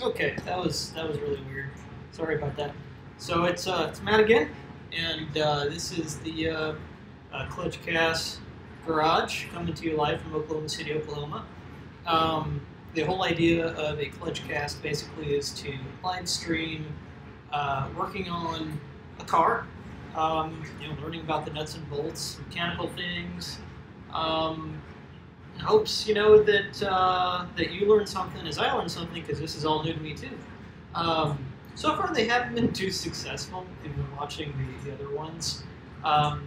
Okay, that was really weird. Sorry about that. So it's Matt again, and this is the cludgecast garage coming to you live from Oklahoma City, Oklahoma. The whole idea of a cludgecast basically is to live stream working on a car, learning about the nuts and bolts, mechanical things. Hopes that you learn something as I learned something, because this is all new to me too. So far they haven't been too successful. If you're watching the other ones.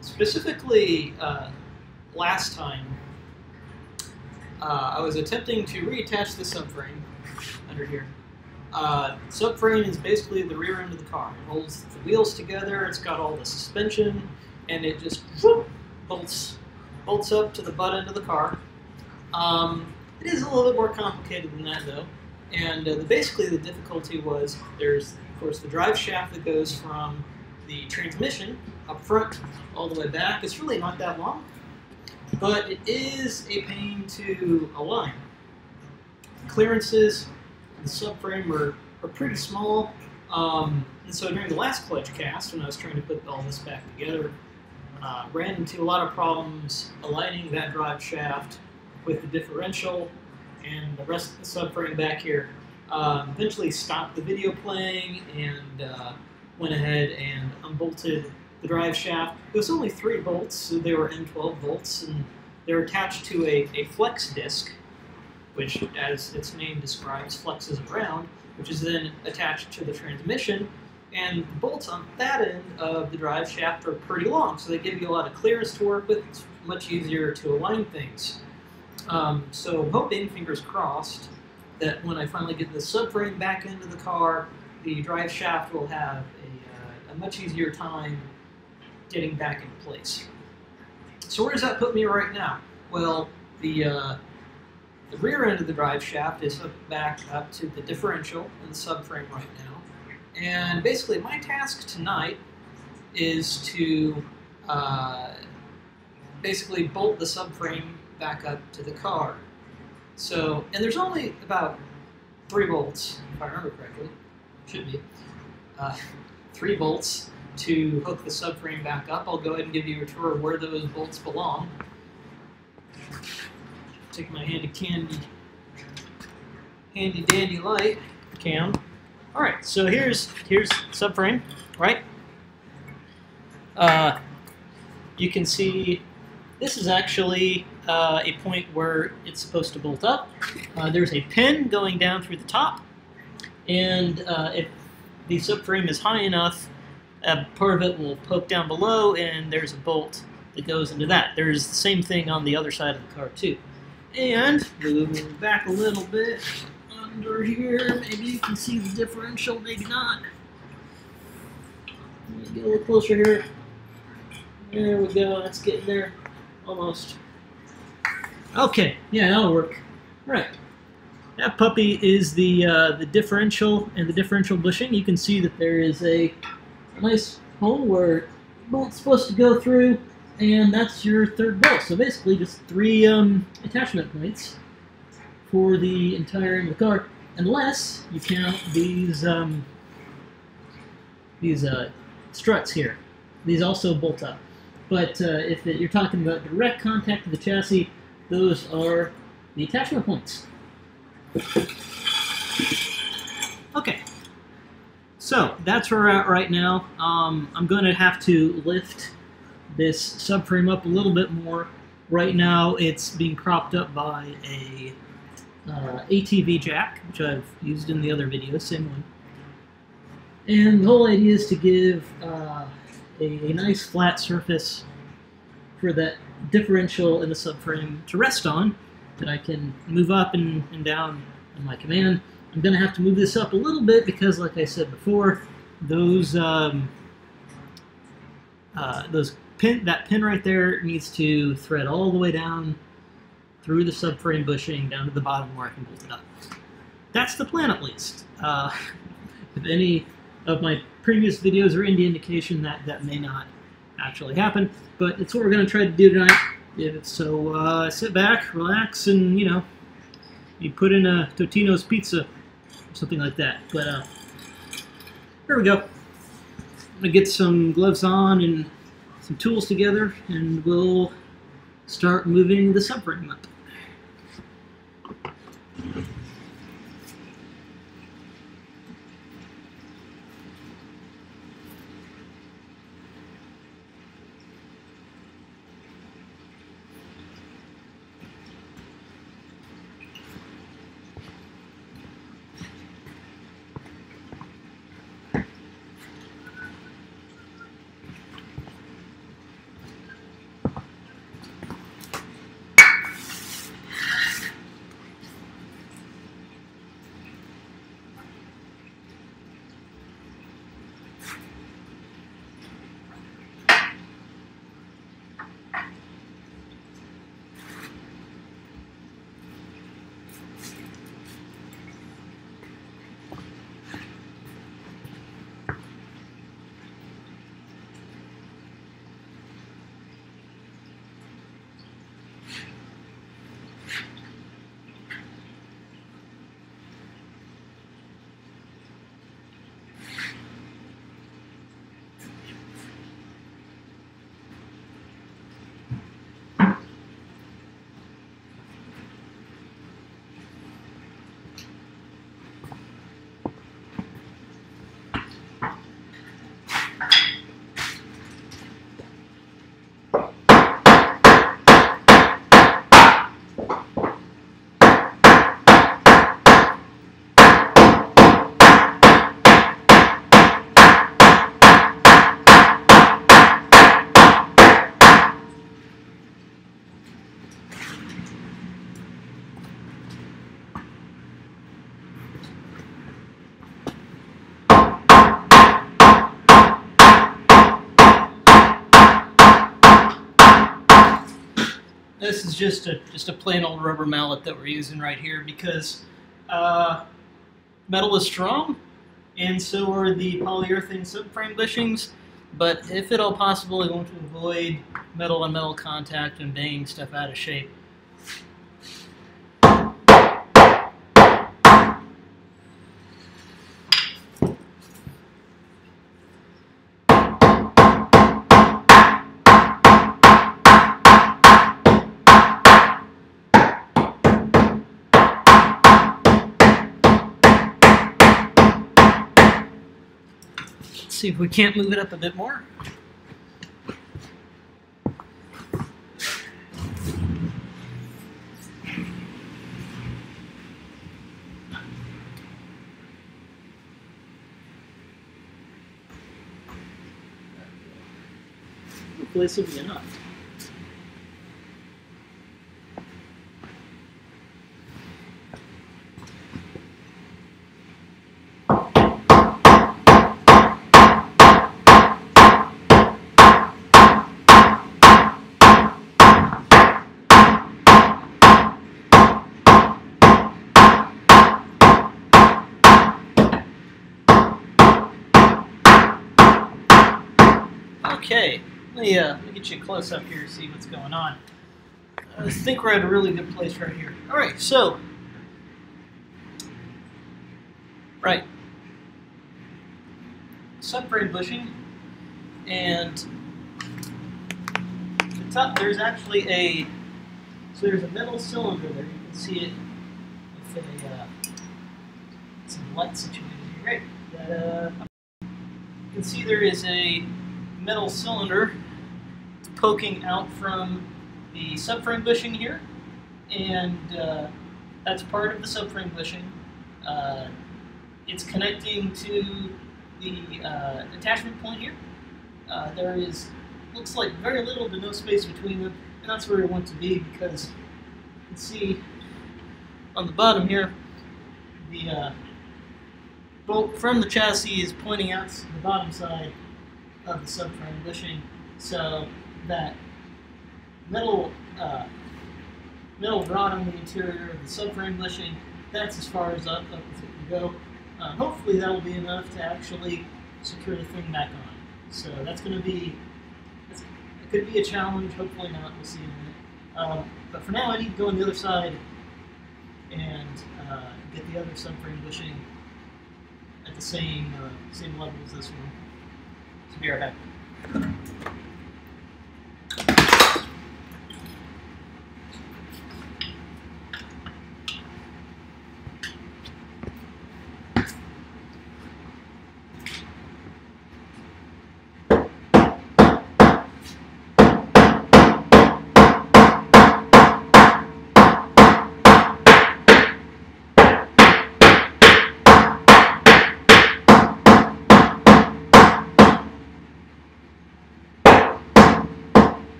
Specifically, last time I was attempting to reattach the subframe under here. Subframe is basically the rear end of the car. It holds the wheels together, it's got all the suspension, and it just bolts up to the butt end of the car. It is a little bit more complicated than that, though. And basically the difficulty was there's, of course, the drive shaft that goes from the transmission up front all the way back. It's really not that long, but it is a pain to align. The clearances in the subframe are pretty small. And so during the last cludgecast, when I was trying to put all this back together, ran into a lot of problems aligning that drive shaft with the differential and the rest of the subframe back here. Eventually stopped the video playing and went ahead and unbolted the drive shaft. It was only 3 bolts, so they were M12 bolts, and they're attached to a flex disc, which, as its name describes, flexes around, which is then attached to the transmission. And the bolts on that end of the drive shaft are pretty long, so they give you a lot of clearance to work with. It's much easier to align things. So I'm hoping, fingers crossed, that when I finally get the subframe back into the car, the drive shaft will have a much easier time getting back into place. So where does that put me right now? Well, the rear end of the drive shaft is hooked back up to the differential in the subframe right now. And basically my task tonight is to basically bolt the subframe back up to the car. So, and there's only about 3 bolts, if I remember correctly. Should be. 3 bolts to hook the subframe back up. I'll go ahead and give you a tour of where those bolts belong. Take my handy dandy light cam. Alright, so here's subframe, right? You can see this is actually a point where it's supposed to bolt up. There's a pin going down through the top, and if the subframe is high enough, part of it will poke down below, and there's a bolt that goes into that. There's the same thing on the other side of the car too. And moving back a little bit under here, maybe you can see the differential, maybe not. Let me get a little closer here. There we go, that's getting there. Almost. Okay, yeah, that'll work. Right. That puppy is the differential and the differential bushing. You can see that there is a nice hole where the bolt's supposed to go through, and that's your 3rd bolt. So basically just 3 attachment points for the entire end of the car, unless you count these struts here. These also bolt up. But if you're talking about direct contact to the chassis, those are the attachment points. Okay, so that's where we're at right now. I'm going to have to lift this subframe up a little bit more. Right now it's being propped up by a ATV jack, which I've used in the other video, same one. And the whole idea is to give a nice flat surface for that differential in the subframe to rest on, that I can move up and down on my command. I'm going to have to move this up a little bit because, like I said before, that pin right there needs to thread all the way down through the subframe bushing down to the bottom where I can bolt it up. That's the plan, at least. If any of my previous videos are any indication, that may not actually happen, but it's what we're going to try to do tonight. So sit back, relax, and you put in a Totino's pizza something like that. But here we go. I'm gonna get some gloves on and some tools together, and we'll start moving the subframe up. This is just a plain old rubber mallet that we're using right here because metal is strong, and so are the polyurethane subframe bushings. But if at all possible, we want to avoid metal-on-metal contact and banging stuff out of shape. See if we can't move it up a bit more. Hopefully this will be enough. Okay, let me get you close up here to see what's going on. I think we're at a really good place right here. All right, so, subframe bushing, and at the top there's actually there's a metal cylinder there. You can see it with some light situated here. Right, you can see there is a metal cylinder poking out from the subframe bushing here, and that's part of the subframe bushing. It's connecting to the attachment point here. There looks like very little to no space between them, and that's where we want to be because you can see on the bottom here the bolt from the chassis is pointing out to the bottom side of the subframe bushing, so that metal rod on the interior of the subframe bushing, that's as far as up as it can go. Hopefully that will be enough to actually secure the thing back on. So that's going to be, it could be a challenge, hopefully not, we'll see in a minute. But for now I need to go on the other side and get the other subframe bushing the same level as this one. So be right back.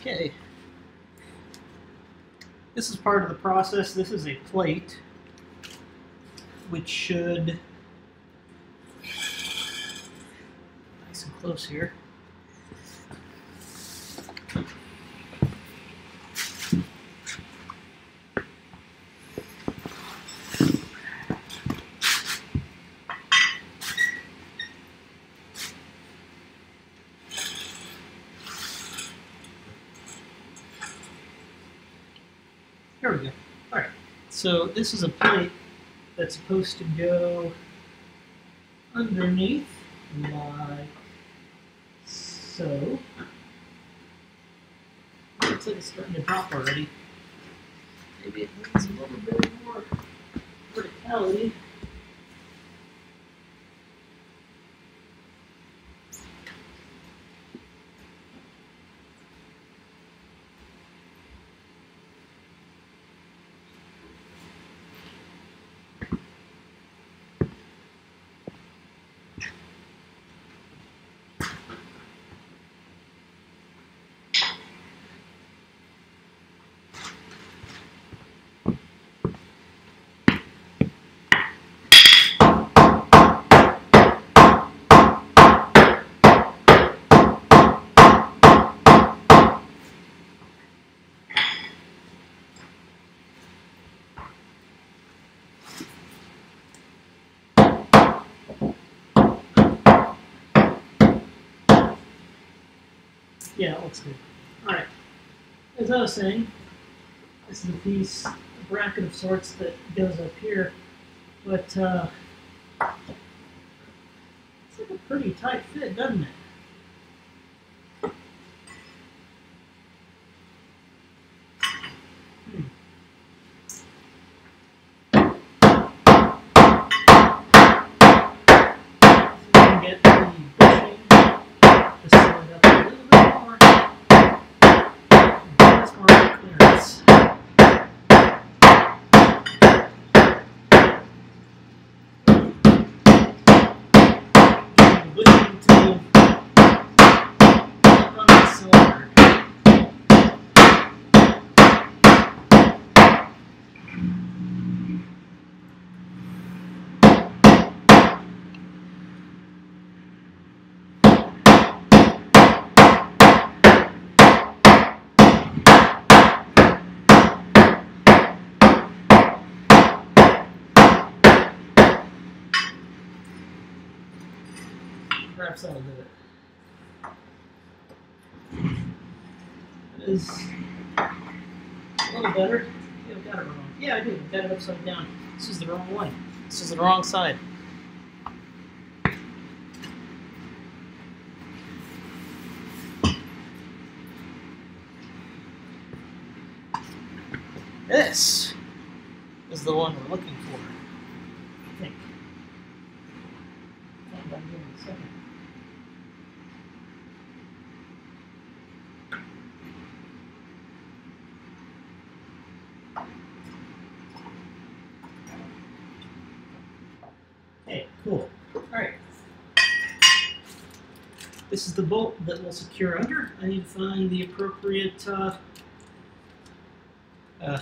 Okay. This is part of the process. This is a plate, which should, nice and close here. There we go. All right. So this is a plate that's supposed to go underneath, like so. Looks like it's starting to drop already. Maybe it needs a little bit more verticality. Yeah, it looks good. All right. As I was saying, this is a piece, a bracket of sorts that goes up here, but it's like a pretty tight fit, doesn't it? Get the bushing to stand up a little bit more. That's more clearance. Getting the bushing to run the cylinder. Perhaps that'll do it. It is a little better. Yeah, I got it wrong. Yeah, I do. I got it upside down. This is the wrong one. This is the wrong side. This is the one we're looking for, I think. I'll find out here in a second. Okay, cool. Alright. This is the bolt that will secure under. I need to find the appropriate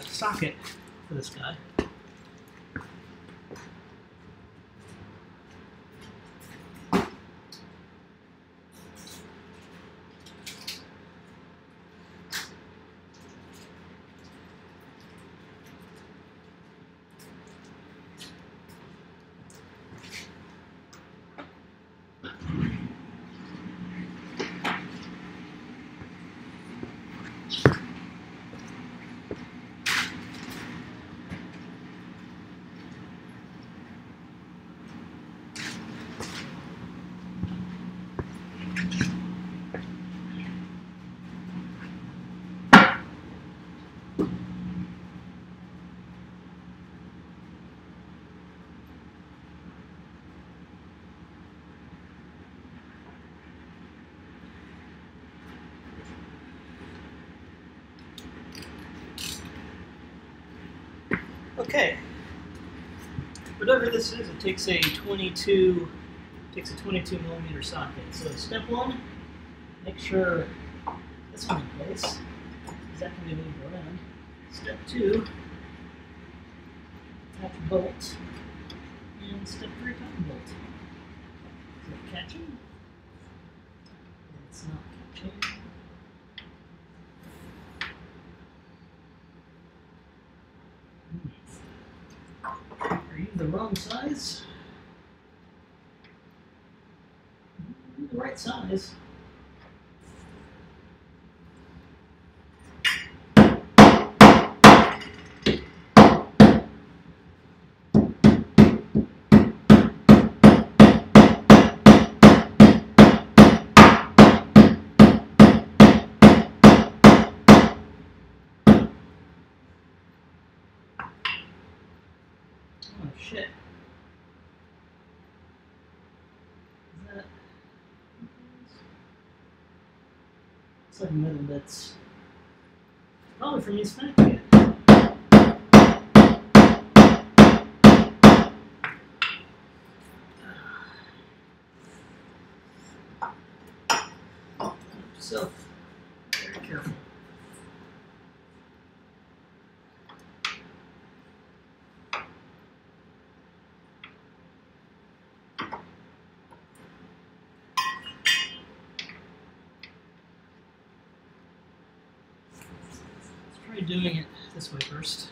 socket for this guy. Okay. Whatever this is, it takes a 22 millimeter socket. So step one, make sure this one's in place. Exactly moved around. Step two, attach a bolt. And step three, tighten bolt. Is it catching? It's not catching. Are you the wrong size? You're the right size. Oh shit. Is that... It's like metal bits. Probably from me smacking it. So, very careful. Try doing it this way first.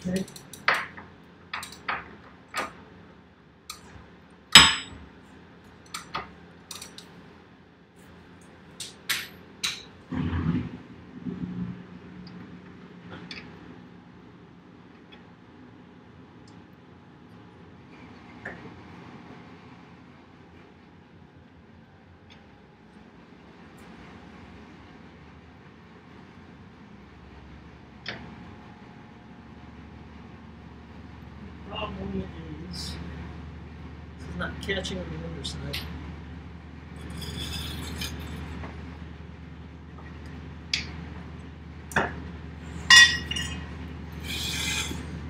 Okay. Problem is, this is not catching on the underside.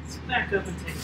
Let's back up and take a look.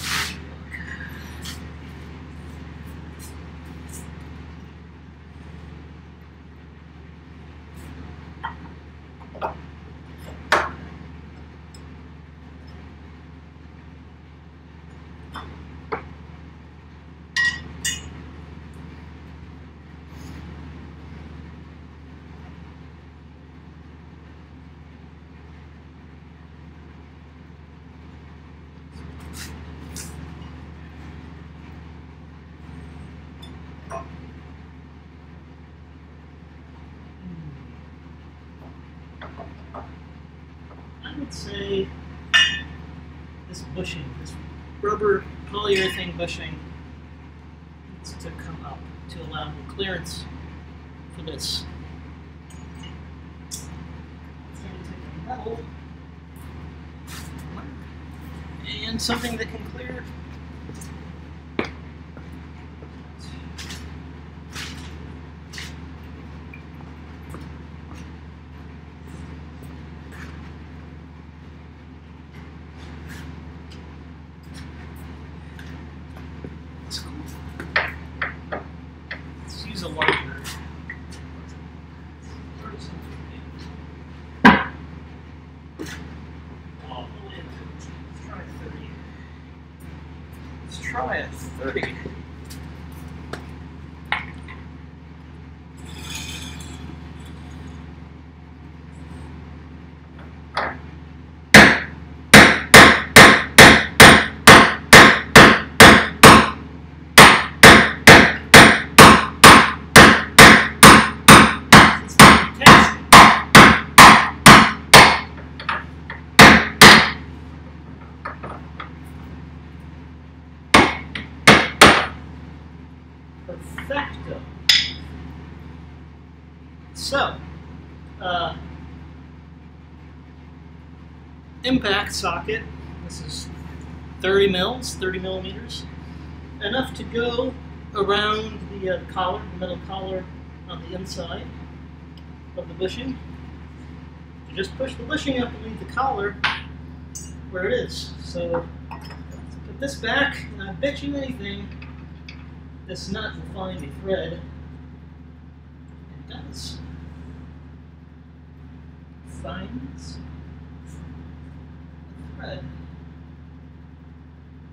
I would say this bushing, this rubber polyurethane bushing, needs to come up to allow more clearance for this. It's going to take a metal and something that can clear. Let's use a larger. Let's try a 30. Perfecto. So, impact socket. This is 30 mils, 30 millimeters. Enough to go around the collar, the metal collar on the inside of the bushing. You just push the bushing up and leave the collar where it is. So, put this back, and I bet you anything, this nut will find a thread. It does. Finds a thread.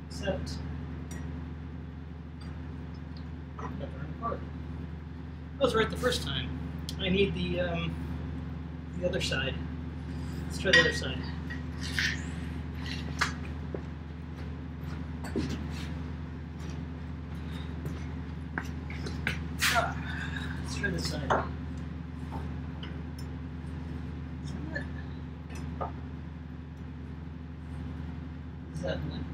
Except got the wrong part. I was right the first time. I need the other side. Let's try the other side. Let's try this side. Is that one?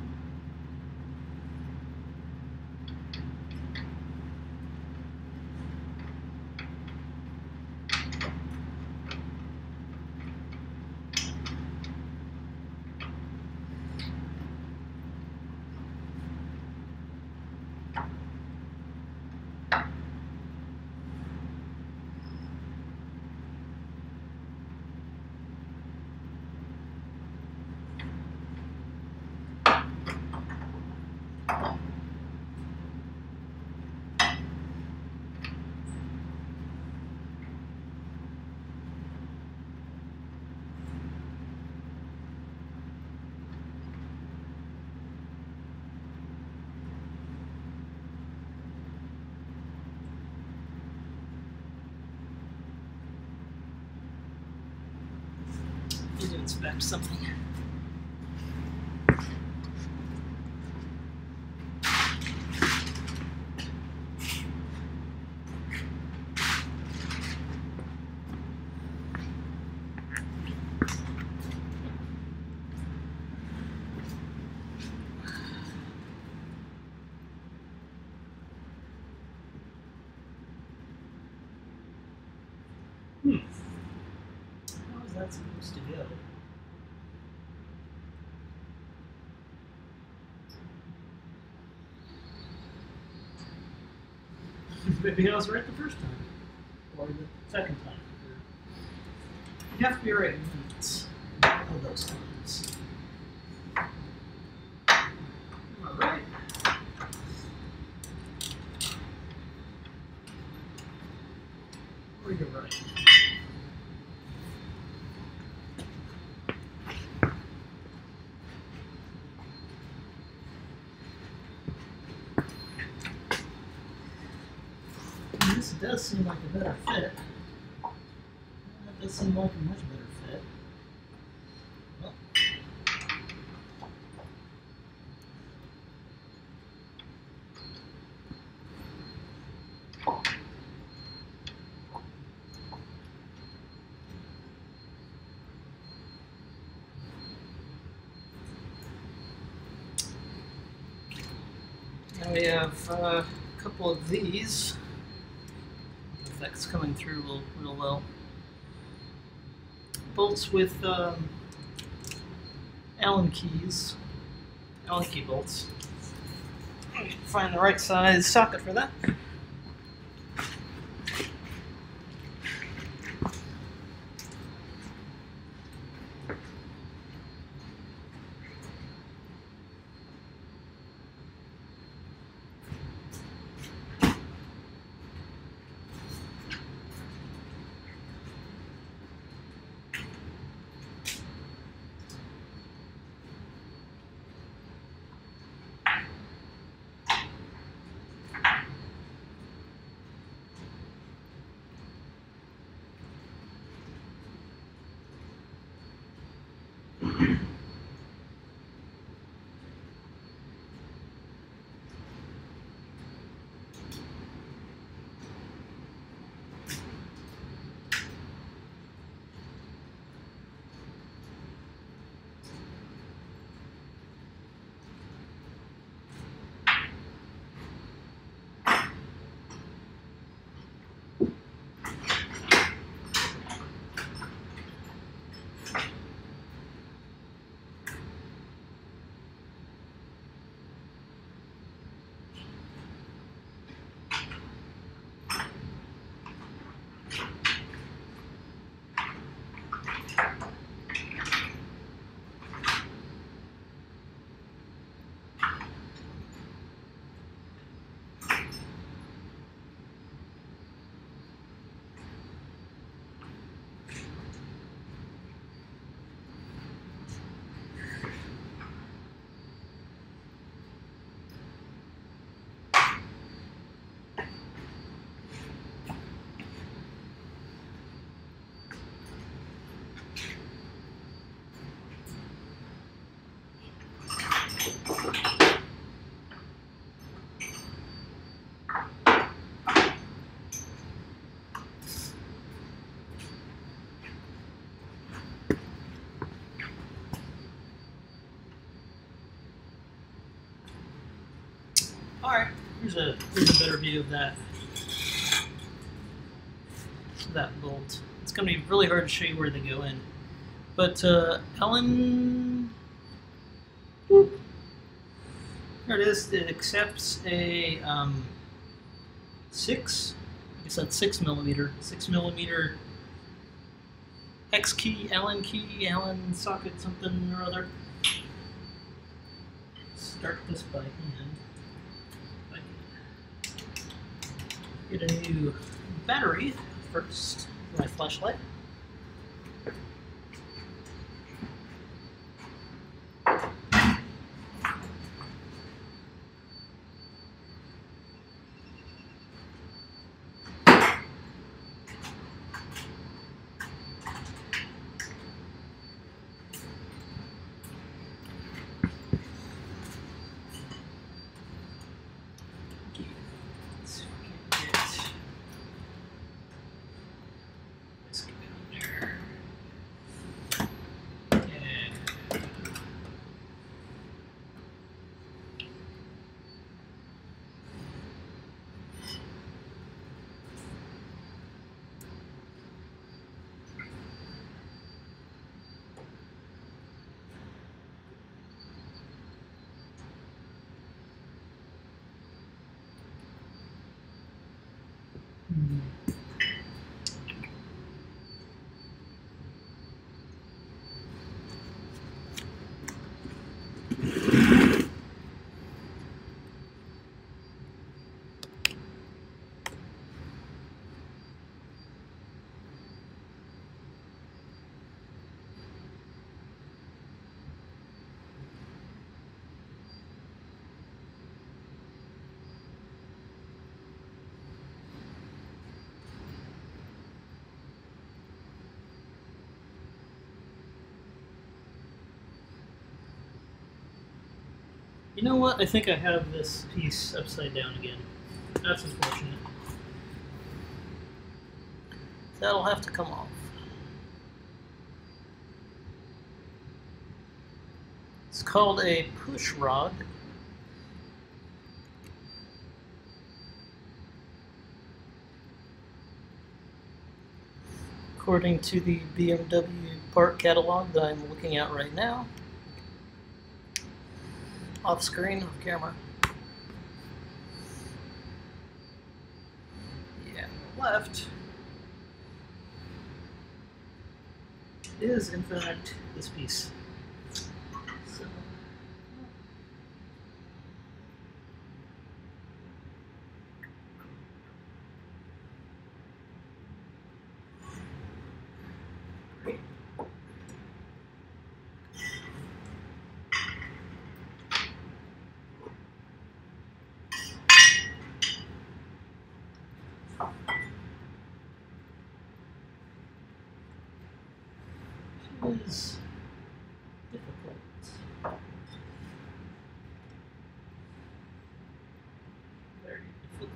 Need to inspect something. that's supposed to go. Maybe I was right the first time. Or the second time. You have to be right once of those times. Alright. Or you're right. This does seem like a better fit. That does seem like a much better fit. Well. Now we have a couple of these. That's coming through real well. Bolts with Allen keys, Allen key bolts. Find the right size socket for that. Alright, here's a better view of that bolt. It's going to be really hard to show you where they go in. But Allen, there it is. It accepts a 6 millimeter X key, Allen socket, something or other. Start this by hand. Get a new battery first. My flashlight. You know what? I think I have this piece upside down again. That's unfortunate. That'll have to come off. It's called a push rod. According to the BMW part catalog that I'm looking at right now. Off screen, off camera. Yeah, left is in fact this piece. So, it is difficult. Very difficult.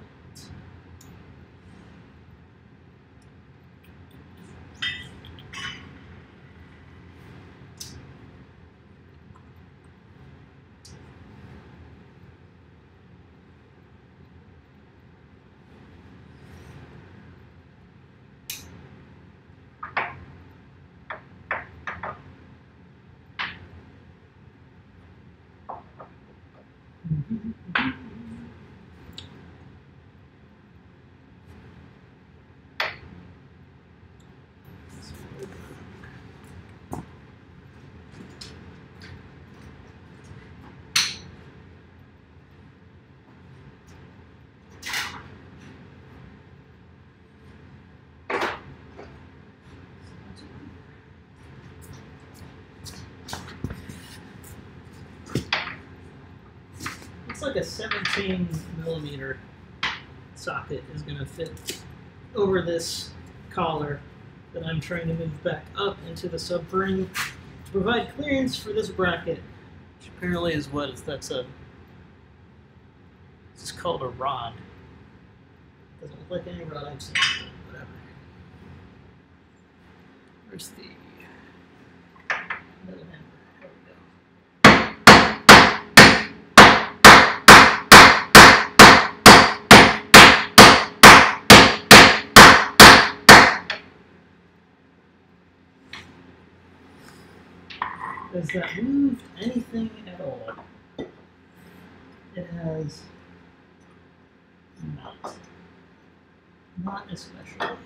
It's like a 17mm socket is going to fit over this collar that I'm trying to move back up into the subframe to provide clearance for this bracket, which apparently is what is that's a. It's called a rod. Doesn't look like any rod I've seen, but whatever. Where's the middle hammer? There we go. Has that moved anything at all? It has not. Not especially.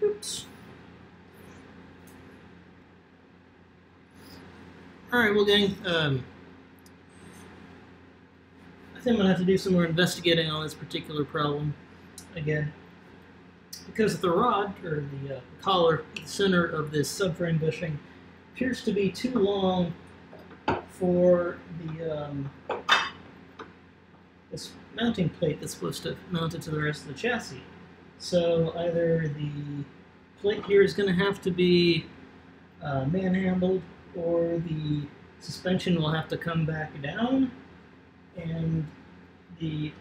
Oops. Alright, well gang, I think I'm going to have to do some more investigating on this particular problem again. Because the rod, or the collar, at the center of this subframe bushing appears to be too long for the this mounting plate that's supposed to mount it to the rest of the chassis. So either the plate here is going to have to be manhandled, or the suspension will have to come back down, and the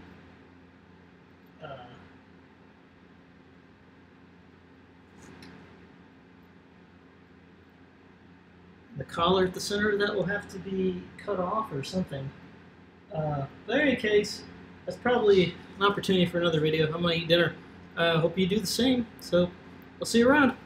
collar at the center of that will have to be cut off or something. But in any case, that's probably an opportunity for another video. I'm going to eat dinner. Hope you do the same, so I'll see you around.